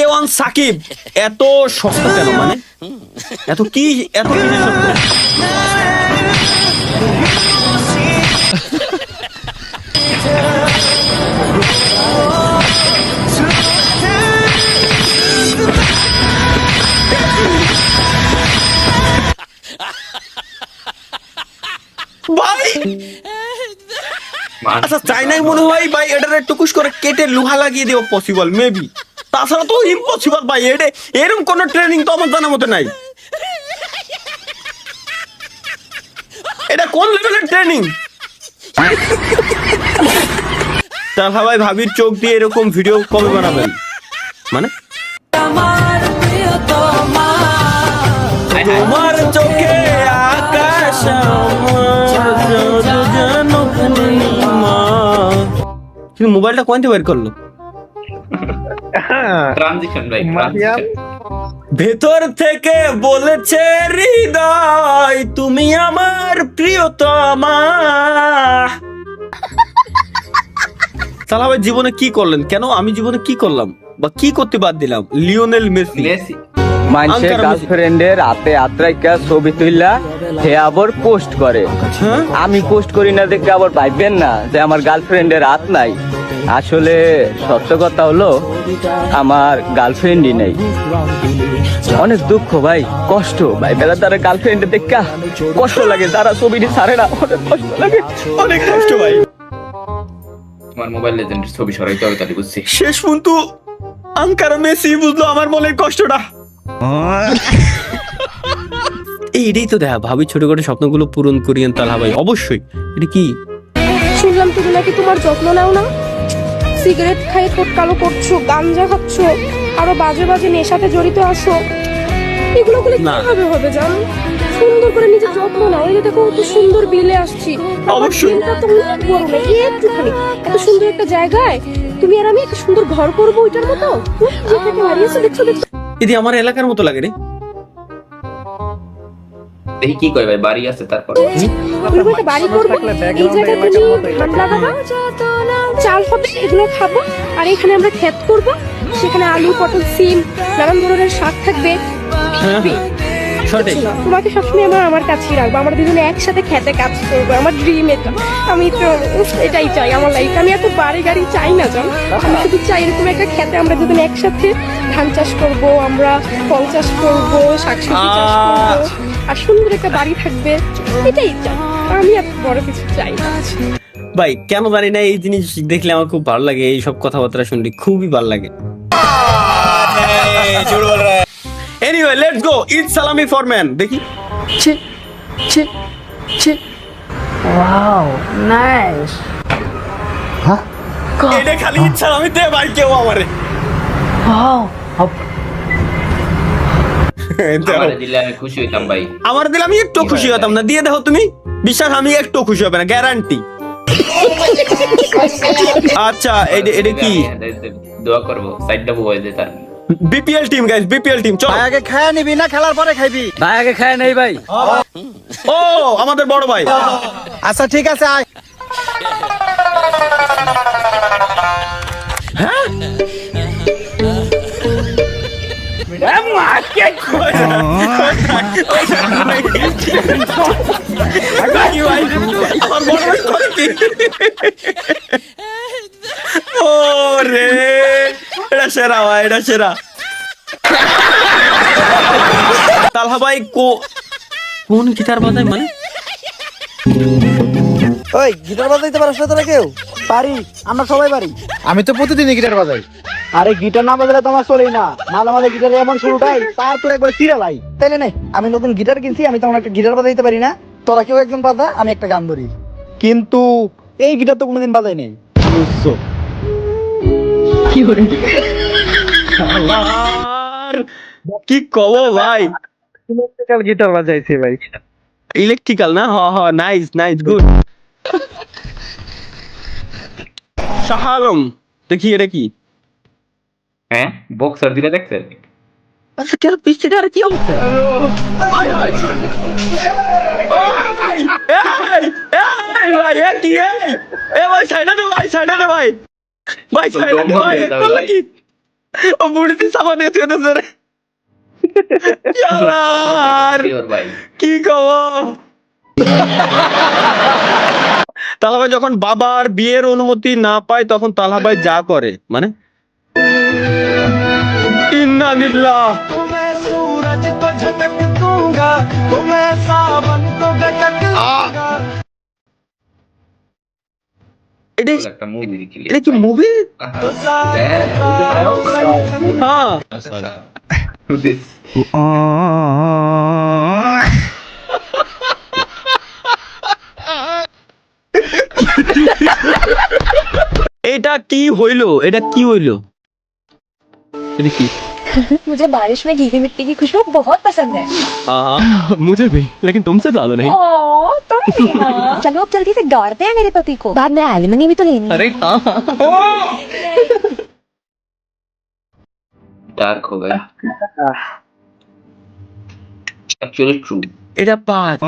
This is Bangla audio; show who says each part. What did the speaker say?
Speaker 1: A1 সাকিব এত সস্তা কেন, মানে এত কি সস্তা? ভাই আচ্ছা চাইনায় মনে হয় ভাই এটার টুকুস করে কেটে লোহা লাগিয়ে দেওয়া পসিবল মেবি, তাছাড়া তো ইম্পসিবল ভাই। এরকম কোন ট্রেনিং তো আমার জানার মতো নাই। এটা কোন লেভেলের ট্রেনিং? তাহলে ভাই ভাবির চোখ দিয়ে এরকম ভিডিও কবে বানাবেন? মানে তোমার চোখে আকাশ কিন্তু মোবাইলটা কোন থেকে বের করলো?
Speaker 2: ট্রানজিশন ভাই,
Speaker 1: ভেতর থেকে বলেছে হৃদয় তুমি আমার প্রিয়তমা। তাহলে ভাই জীবনে কি করলেন? কেন আমি জীবনে কি করলাম বা কি করতে বাদ দিলাম? লিওনেল মেসি
Speaker 3: মানুষের গার্লফ্রেন্ডের হাতে আত্রাইকা ছবি তুইলা হে আবার পোস্ট করে। আমি পোস্ট করি না দেখে আবার ভাববেন না যে আমার গার্লফ্রেন্ডের হাত নাই। আসলে সত্য কথা হলো আমার গার্লফ্রেন্ডই নেই। অনেক দুঃখ ভাই, কষ্ট ভাই, বেলা তারা গার্লফ্রেন্ডে দেখা কষ্ট লাগে, তারা ছবিটি ছাড়ে না, অনেক কষ্ট লাগে,
Speaker 1: অনেক কষ্ট ভাই।
Speaker 2: আমার মোবাইল লেজেন্ডের ছবি সরাইতে হবে তাহলে বুঝছি।
Speaker 1: শেষ পর্যন্ত আঙ্কারা মেসি বুঝলো আমার মনের কষ্টটা। এইটাই তো দেখা ভাবি ছোটখাটো স্বপ্নগুলো পূরণ করিয়েন তাহলে ভাই অবশ্যই। এটা কি
Speaker 4: শুনলাম তুমি নাকি তোমার যত্ন নাও না, সিগারেট খাই ঠোঁট কালো করছো, গাঞ্জা খাচ্ছো, আরো বাজে বাজে নেশাতে জড়িত আছো। এগুলো করলে কিভাবে হবে জান? সুন্দর করে নিজের যত্ন নাও। এই যে দেখো কত সুন্দর বিলে আসছি,
Speaker 1: অবশ্যই
Speaker 4: তো অনেক বড় না, একটুখানি এত সুন্দর একটা জায়গায় তুমি আর আমি একটা সুন্দর ঘর করবো ওইটার মতো। যেটাকে হারিয়েছো দেখছো দেখছো,
Speaker 1: এদি আমার এলাকার মতো লাগে রে।
Speaker 2: দেখি কি কয় ভাই, বাড়ি আছে তারপর
Speaker 4: তুমি একটা বাড়ি করবে, এই জায়গায় তুমি ধান লাগাবা, চাল হবে, এগুলো খাবো। আর এখানে আমরা ক্ষেত করব, সেখানে আলু পটল সিম নানান ধরনের শাক থাকবে। তোমাকে সবসময় আমার কাছেই রাখবো, আমরা দুজনে একসাথে খেতে কাজ করবো। আমার ড্রিম এটা, আমি তো এটাই চাই আমার লাইফে। আমি এত বাড়ি গাড়ি চাই না জান, আমি শুধু চাই এরকম একটা খেতে আমরা দুজনে একসাথে ধান চাষ করব, আমরা ফল চাষ করবো, শাকসবজি চাষ করবো, আর সুন্দর একটা বাড়ি থাকবে। এটাই চাই আমি, এত বড় কিছু চাই না
Speaker 1: ভাই। কেন জানি না এই জিনিস দেখলে আমার খুব ভালো লাগে, এই সব কথাবার্তা শুনলে খুবই ভালো লাগে। Anyway, let's go. Eat salami for man. দেখি।
Speaker 5: Wow, nice. Huh?
Speaker 1: এটা খালি eat salami দে ভাই কেউ আমারে।
Speaker 5: Wow.
Speaker 2: আমারে দিলে আমি খুশি হইতাম ভাই।
Speaker 1: আমার দিলে আমি একটু খুশি হতাম না। দিয়ে দেখো তুমি, বিশ্বাস আমি একটু খুশি হবে না, গ্যারান্টি। আচ্ছা এটা কি?
Speaker 2: দোয়া করব সাইডটা বয়ে দে তার।
Speaker 1: BPL team guys, BPL team. চল
Speaker 3: আগে খায়া নিবি না খেলার পরে খাইবি? ভাই আগে খায়া নেই ভাই।
Speaker 1: ও আমাদের বড় ভাই।
Speaker 3: আচ্ছা ঠিক আছে আয়।
Speaker 1: হ্যাঁ ও রে, এটা সেরা ভাই, এটা সেরা। তালহা ভাই কোন গিটার বাজায়? মানে
Speaker 3: ওই গিটার বাজাইতে পারছ না তোরা কেউ? পারি, আমরা সবাই পারি। আমি তো প্রতিদিনই গিটার বাজাই। আরে গিটার না বাজালে তোমার চলেই না, মাঝে মাঝে গিটারে এমন শুরুটাই তারপর একবার চিরা লাই। তাইলে নে, আমি নতুন গিটার কিনছি, আমি তেমন একটা গিটার বাজাইতে পারি না। তোরা কেউ একজন বাজা, আমি একটা গান ধরি। কিন্তু এই গিটার তো কোনোদিন বাজাই নেই, বুঝছো?
Speaker 1: কি কব ভাই,
Speaker 3: ইলেকট্রিক্যাল গিটার বাজাইছি ভাই।
Speaker 1: ইলেকট্রিক্যাল না? Nice nice, good. Shah Alam, দেখি এটা কি?
Speaker 2: হ্যাঁ বক্সার দিলে দেখছেন?
Speaker 1: আচ্ছা কেন পিছটা আর কি অবস্থা? ভাই কি ভাই, সাইডা দে ভাই, সাইডা দে ভাই, ভাই সাইডা দে ভাই। ও বুড়িতে সাবানে ছেড়ে ছেড়ে ইয়ার
Speaker 2: Pure ভাই
Speaker 1: কি খবর? তালা ভাই যখন বাবার বিয়ের অনুমতি না পায় তখন তালা ভাই যা করে মানে ইন্না লিল্লাহ এটা
Speaker 2: একটা মুভি দেখলি
Speaker 1: এটা কি মুভি? হ্যাঁ এটা কি হইলো? এটা কি হইলো? এটা কি?
Speaker 6: मुझे बारिश में गीली मिट्टी की खुशबू बहुत पसंद है
Speaker 1: मुझे भी लेकिन तुमसे ज्यादा नहीं।
Speaker 6: तुम भी हाँ। चलो अब जल्दी से दौड़ते हैं मेरे पति को बाद में एलिमनी भी तो लेनी है।
Speaker 1: अरे हाँ
Speaker 2: डार्क हो गया एक्चुअली ट्रू
Speaker 1: এটা পাঁচ